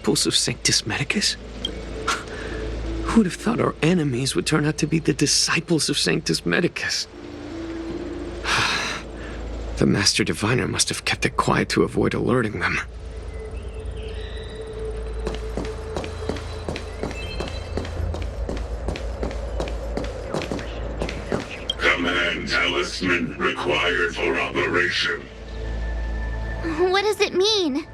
disciples of Sanctus Medicus? Who'd have thought our enemies would turn out to be the disciples of Sanctus Medicus? The Master Diviner must have kept it quiet to avoid alerting them. Command talisman required for operation. What does it mean?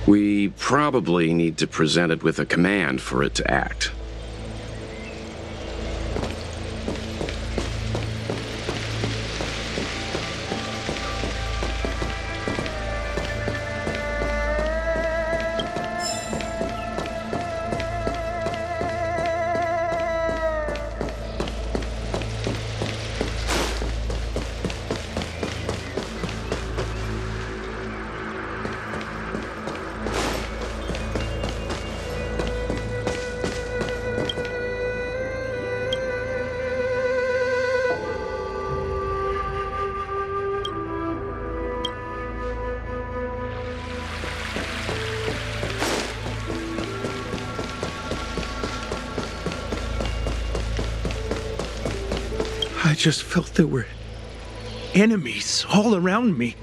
We probably need to present it with a command for it to act. I just felt there were enemies all around me.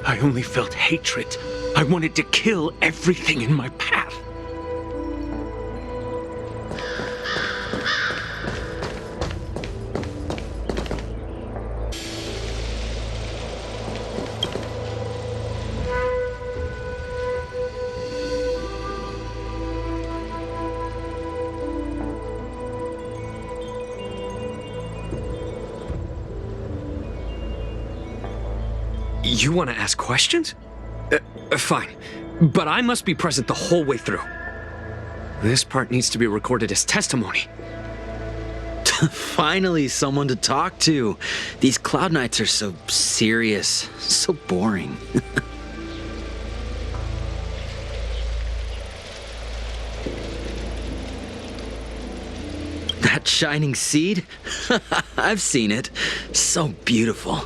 I only felt hatred. I wanted to kill everything in my path. You want to ask questions? Fine. But I must be present the whole way through. This part needs to be recorded as testimony. Finally, someone to talk to. These Cloud Knights are so serious, so boring. That shining seed? I've seen it. So beautiful.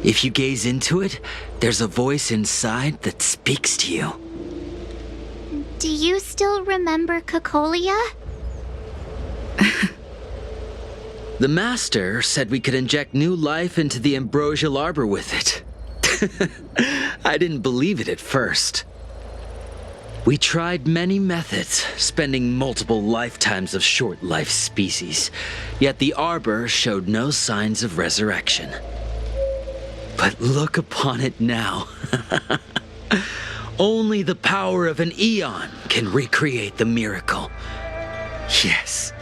If you gaze into it, there's a voice inside that speaks to you. Do you still remember Cocolia? The Master said we could inject new life into the ambrosial arbor with it. I didn't believe it at first. We tried many methods, spending multiple lifetimes of short-life species, yet the arbor showed no signs of resurrection. But look upon it now. Only the power of an eon can recreate the miracle. Yes,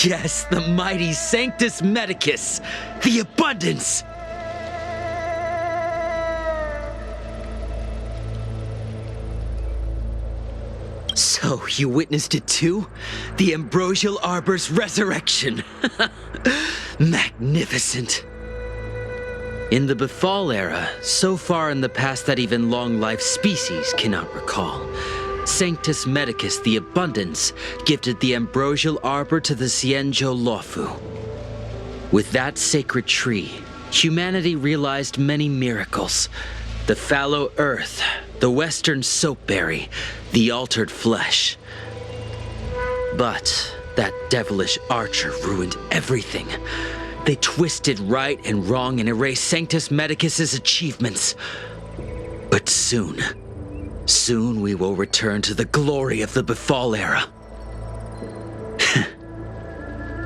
yes, the mighty Sanctus Medicus, the abundance. So, you witnessed it too? The ambrosial arbor's resurrection. Magnificent. In the Befall era, so far in the past that even long-life species cannot recall, Sanctus Medicus the Abundance gifted the ambrosial arbor to the Xianzhou Luofu. With that sacred tree, humanity realized many miracles. The fallow earth, the western soapberry, the altered flesh. But that devilish archer ruined everything. They twisted right and wrong and erased Sanctus Medicus's achievements. But soon we will return to the glory of the Befall era.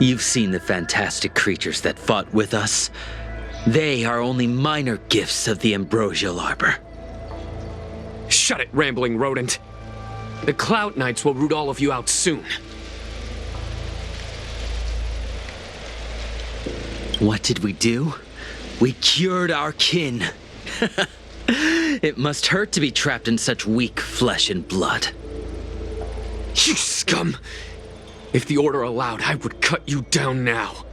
You've seen the fantastic creatures that fought with us. They are only minor gifts of the ambrosial arbor. Shut it, rambling rodent. The Cloud Knights will root all of you out soon. What did we do? We cured our kin. It must hurt to be trapped in such weak flesh and blood. You scum! If the Order allowed, I would cut you down now.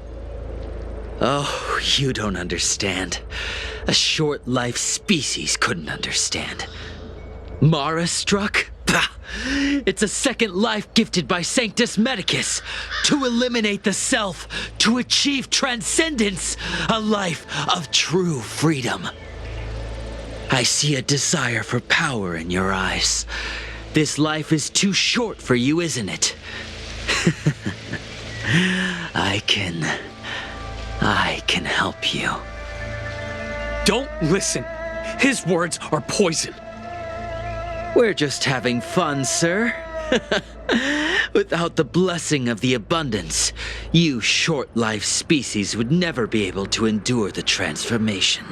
Oh, you don't understand. A short-life species couldn't understand. Mara struck? Bah! It's a second life gifted by Sanctus Medicus to eliminate the self, to achieve transcendence, a life of true freedom. I see a desire for power in your eyes. This life is too short for you, isn't it? I can help you. Don't listen. His words are poison. We're just having fun, sir. Without the blessing of the abundance, you short-lived species would never be able to endure the transformation.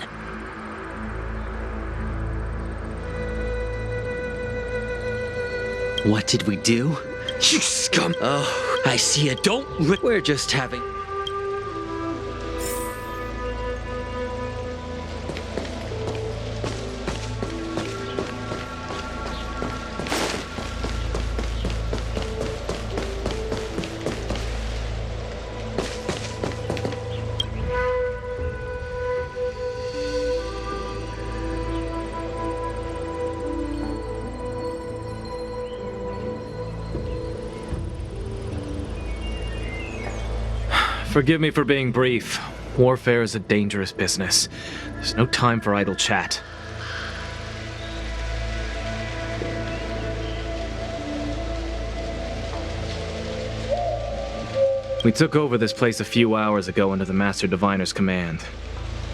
What did we do? You scum! Oh, I see it. We're just having... Forgive me for being brief. Warfare is a dangerous business. There's no time for idle chat. We took over this place a few hours ago under the Master Diviner's command.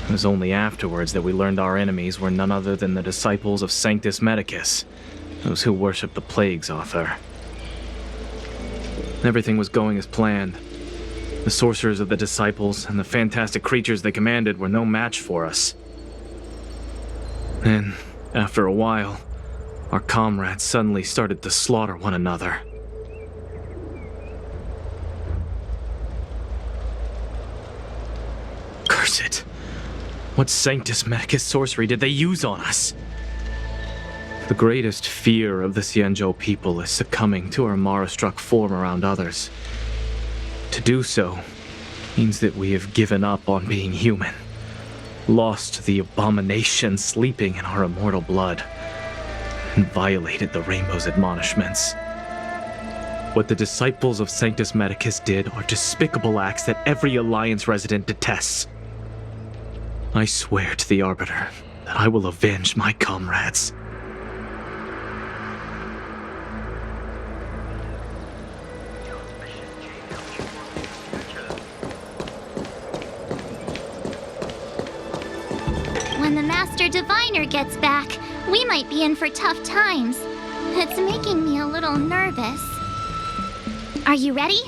It was only afterwards that we learned our enemies were none other than the disciples of Sanctus Medicus, those who worship the Plague's author. Everything was going as planned. The sorcerers of the disciples and the fantastic creatures they commanded were no match for us. Then, after a while, our comrades suddenly started to slaughter one another. Curse it! What Sanctus Medicus sorcery did they use on us? The greatest fear of the Xianzhou people is succumbing to our Mara-struck form around others. To do so means that we have given up on being human, lost the abomination sleeping in our immortal blood, and violated the Rainbow's admonishments. What the disciples of Sanctus Medicus did are despicable acts that every Alliance resident detests. I swear to the Arbiter that I will avenge my comrades. When the Master Diviner gets back, we might be in for tough times. It's making me a little nervous. Are you ready?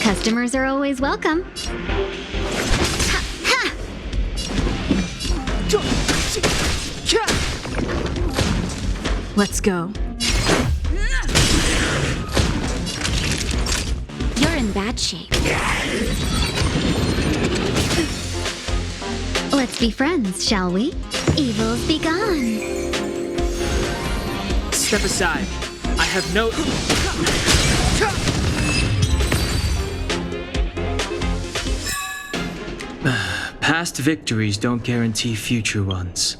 Customers are always welcome. Ha, ha. Let's go. You're in bad shape. Let's be friends, shall we? Evils be gone. Step aside. I have no... Past victories don't guarantee future ones.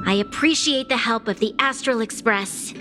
I appreciate the help of the Astral Express.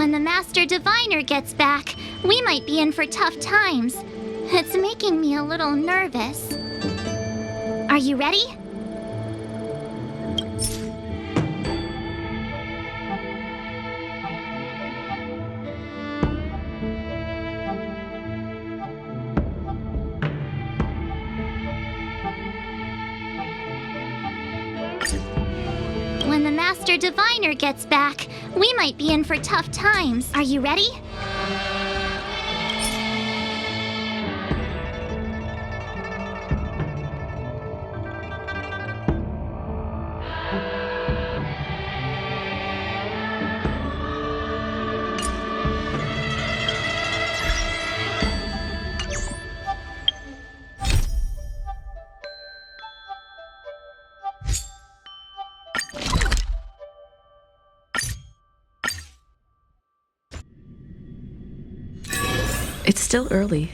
When the Master Diviner gets back, we might be in for tough times. It's making me a little nervous. Are you ready? When the Master Diviner gets back, we might be in for tough times. Are you ready? It's still early.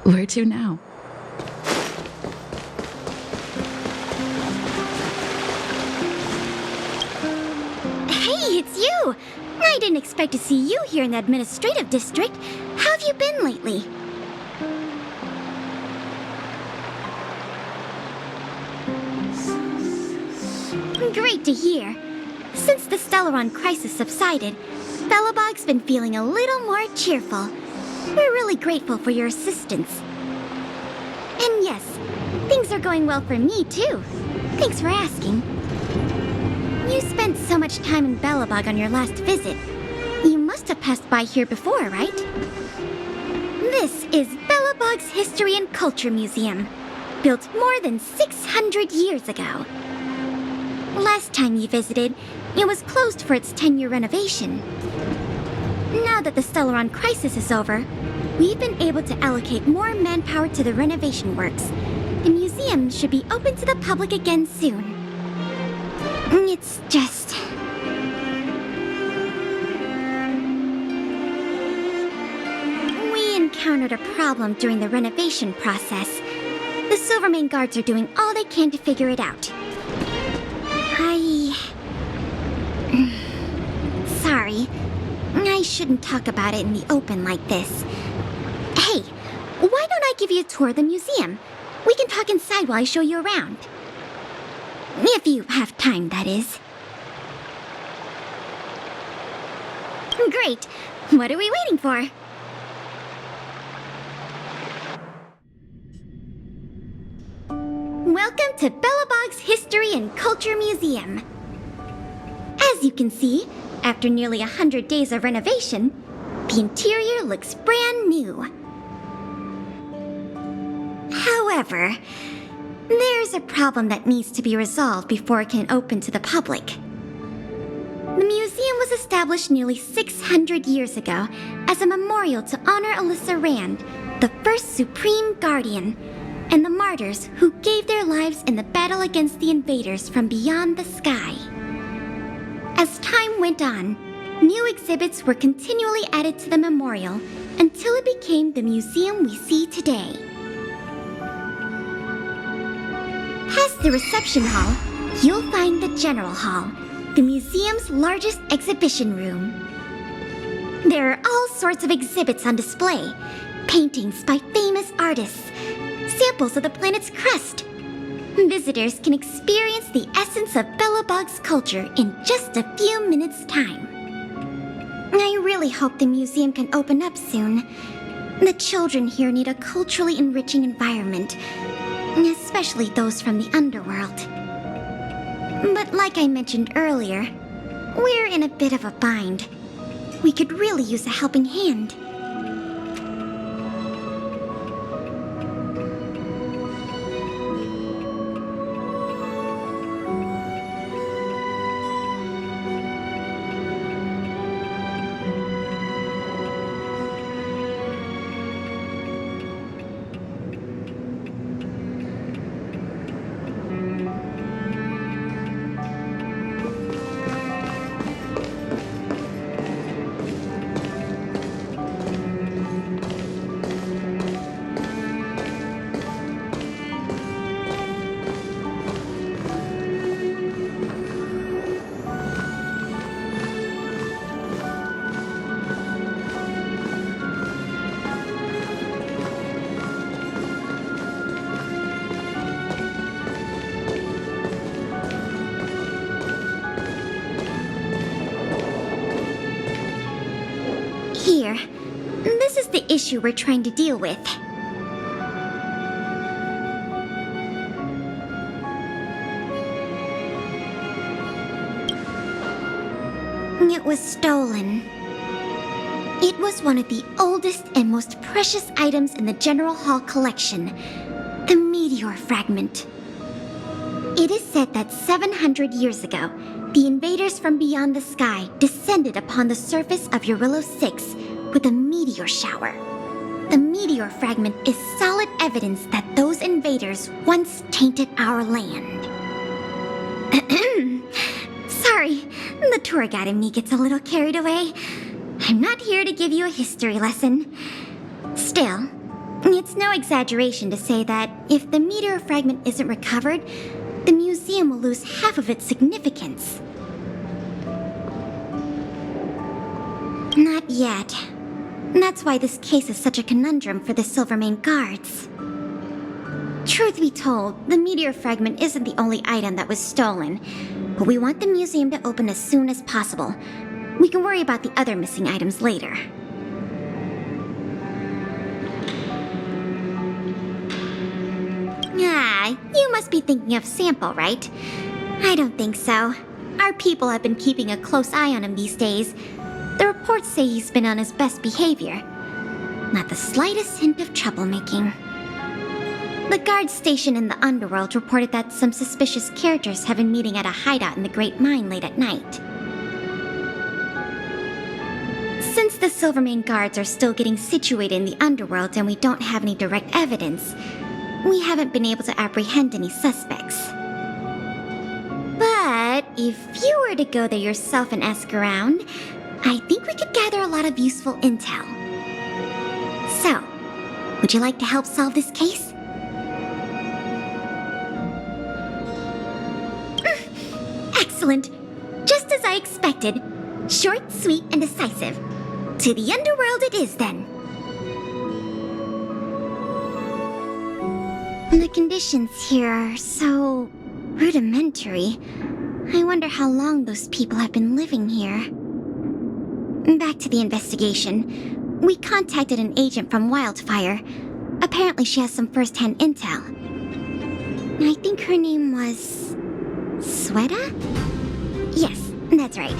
Where to now? Hey, it's you! I didn't expect to see you here in the administrative district. How have you been lately? Great to hear. Since the Stellaron crisis subsided, Belobog's been feeling a little more cheerful. We're really grateful for your assistance. And yes, things are going well for me, too. Thanks for asking. You spent so much time in Belobog on your last visit. You must have passed by here before, right? This is Belobog's History and Culture Museum, built more than 600 years ago. Last time you visited, it was closed for its 10-year renovation. Now that the Stellaron crisis is over, we've been able to allocate more manpower to the renovation works. The museum should be open to the public again soon. It's just... we encountered a problem during the renovation process. The Silvermane guards are doing all they can to figure it out. Sorry. I shouldn't talk about it in the open like this. Hey, why don't I give you a tour of the museum? We can talk inside while I show you around. If you have time, that is. Great. What are we waiting for? Welcome to Belobog's History and Culture Museum. As you can see, after nearly 100 days of renovation, the interior looks brand new. However, there's a problem that needs to be resolved before it can open to the public. The museum was established nearly 600 years ago as a memorial to honor Alyssa Rand, the first Supreme Guardian, and the martyrs who gave their lives in the battle against the invaders from beyond the sky. As time went on, new exhibits were continually added to the memorial until it became the museum we see today. Past the reception hall, you'll find the General Hall, the museum's largest exhibition room. There are all sorts of exhibits on display, paintings by famous artists, samples of the planet's crust. Visitors can experience the essence of Belobog's culture in just a few minutes' time. I really hope the museum can open up soon. The children here need a culturally enriching environment, especially those from the underworld. But like I mentioned earlier, we're in a bit of a bind. We could really use a helping hand. the issue we're trying to deal with. It was stolen. It was one of the oldest and most precious items in the General Hall collection, the meteor fragment. It is said that 700 years ago, the invaders from beyond the sky descended upon the surface of Eurillo 6 with a meteor shower. The meteor fragment is solid evidence that those invaders once tainted our land. Sorry, the tour guide in me gets a little carried away. I'm not here to give you a history lesson. Still, it's no exaggeration to say that if the meteor fragment isn't recovered, the museum will lose half of its significance. Not yet. That's why this case is such a conundrum for the Silvermane guards. Truth be told, the meteor fragment isn't the only item that was stolen, but we want the museum to open as soon as possible. We can worry about the other missing items later. Ah, you must be thinking of Sample, right? I don't think so. Our people have been keeping a close eye on him these days. The reports say he's been on his best behavior. Not the slightest hint of troublemaking. The guards stationed in the underworld reported that some suspicious characters have been meeting at a hideout in the Great Mine late at night. Since the Silvermane guards are still getting situated in the underworld and we don't have any direct evidence, we haven't been able to apprehend any suspects. But if you were to go there yourself and ask around, I think we could gather a lot of useful intel. So, would you like to help solve this case? Excellent. Just as I expected. Short, sweet, and decisive. To the underworld it is, then. The conditions here are so rudimentary. I wonder how long those people have been living here. Back to the investigation. We contacted an agent from Wildfire. Apparently she has some first-hand intel. I think her name was... Sweta? Yes, that's right.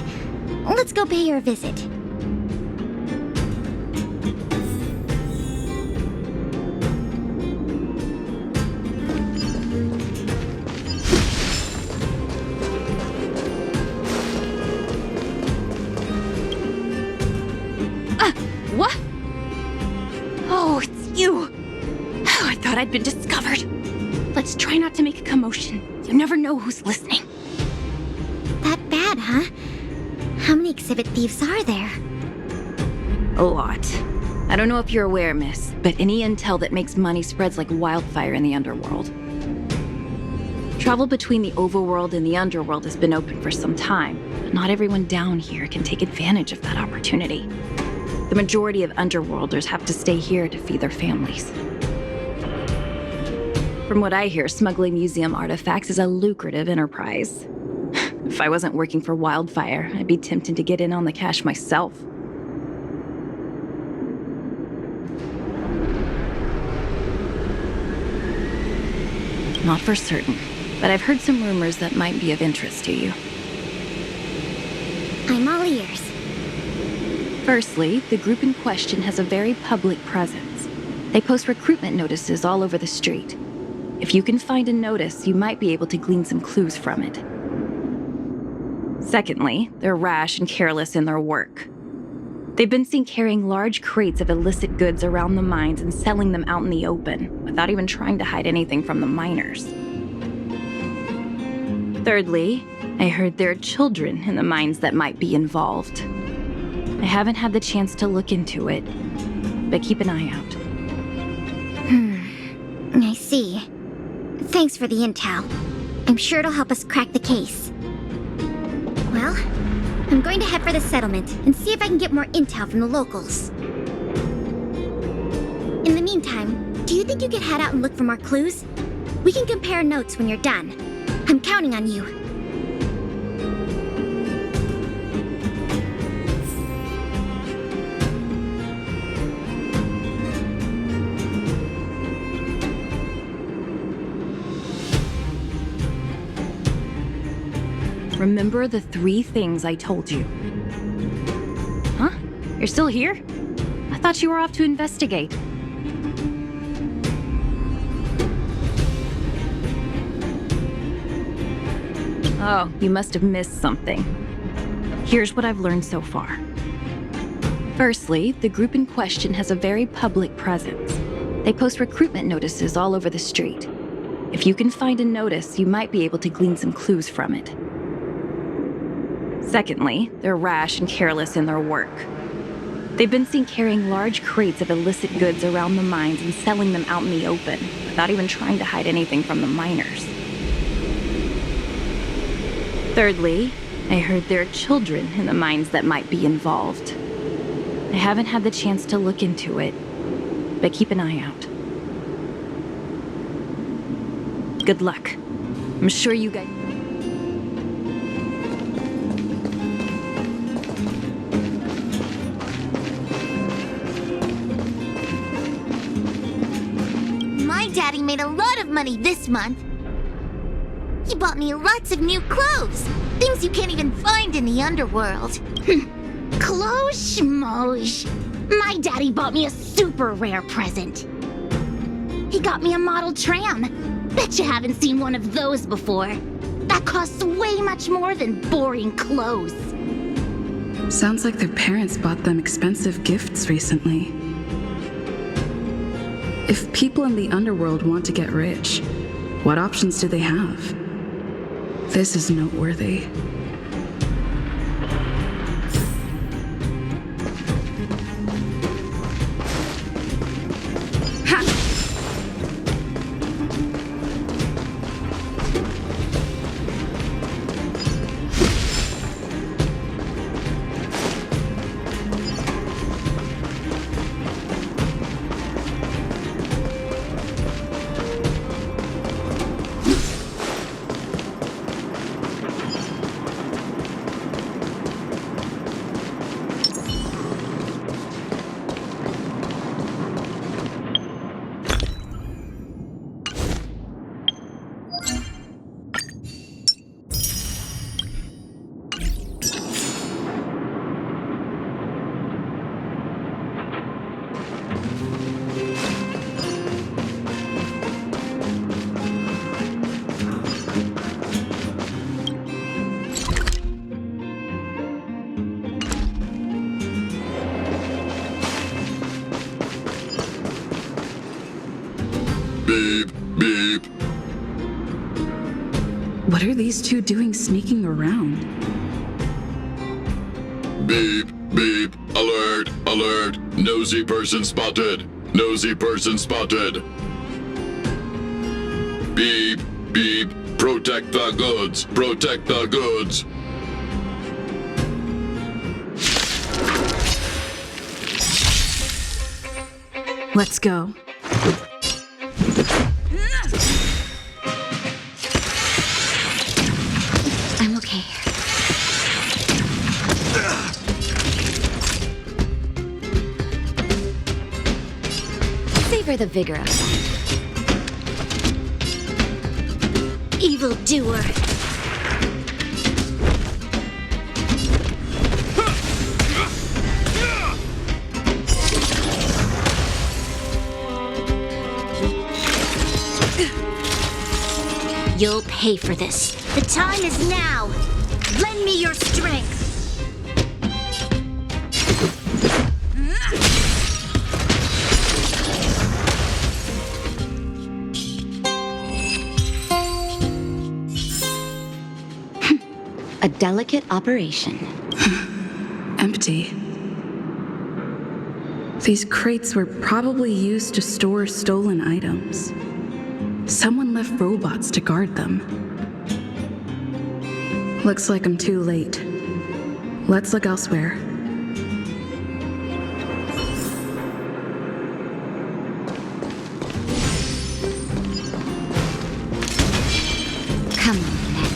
Let's go pay her a visit. What? Oh, it's you. Oh, I thought I'd been discovered. Let's try not to make a commotion. You never know who's listening. That bad, huh? How many exhibit thieves are there? A lot. I don't know if you're aware, miss, but any intel that makes money spreads like wildfire in the underworld. Travel between the overworld and the underworld has been open for some time, but not everyone down here can take advantage of that opportunity. The majority of underworlders have to stay here to feed their families. From what I hear, smuggling museum artifacts is a lucrative enterprise. If I wasn't working for Wildfire, I'd be tempted to get in on the cash myself. Not for certain, but I've heard some rumors that might be of interest to you. I'm all ears. Firstly, the group in question has a very public presence. They post recruitment notices all over the street. If you can find a notice, you might be able to glean some clues from it. Secondly, they're rash and careless in their work. They've been seen carrying large crates of illicit goods around the mines and selling them out in the open, without even trying to hide anything from the miners. Thirdly, I heard there are children in the mines that might be involved. I haven't had the chance to look into it, but keep an eye out. I see. Thanks for the intel. I'm sure it'll help us crack the case. Well, I'm going to head for the settlement and see if I can get more intel from the locals. In the meantime, do you think you could head out and look for more clues? We can compare notes when you're done. I'm counting on you. remember the 3 things I told you. Huh? You're still here? I thought you were off to investigate. Oh, you must have missed something. Here's what I've learned so far. Firstly, the group in question has a very public presence. They post recruitment notices all over the street. If you can find a notice, you might be able to glean some clues from it. Secondly, they're rash and careless in their work. They've been seen carrying large crates of illicit goods around the mines and selling them out in the open, without even trying to hide anything from the miners. Thirdly, I heard there are children in the mines that might be involved. I haven't had the chance to look into it, but keep an eye out. Good luck. I'm sure you guys... My daddy made a lot of money this month. He bought me lots of new clothes. Things you can't even find in the underworld. Clothes schmoes. My daddy bought me a super rare present. He got me a model tram. Bet you haven't seen one of those before. That costs way much more than boring clothes. Sounds like their parents bought them expensive gifts recently. If people in the underworld want to get rich, what options do they have? This is noteworthy. Beep, beep. What are these two doing sneaking around? Beep, beep. Alert, alert. Nosy person spotted. Nosy person spotted. Beep, beep. Protect the goods. Protect the goods. Let's go. I'm okay. Savor the vigor of that. Evildoer. You'll pay for this. The time is now. Lend me your strength. A delicate operation. Empty. These crates were probably used to store stolen items. Someone left robots to guard them. Looks like I'm too late. Let's look elsewhere. Come on, then.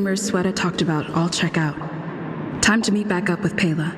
rumors Sweta talked about all check out. Time to meet back up with Pela.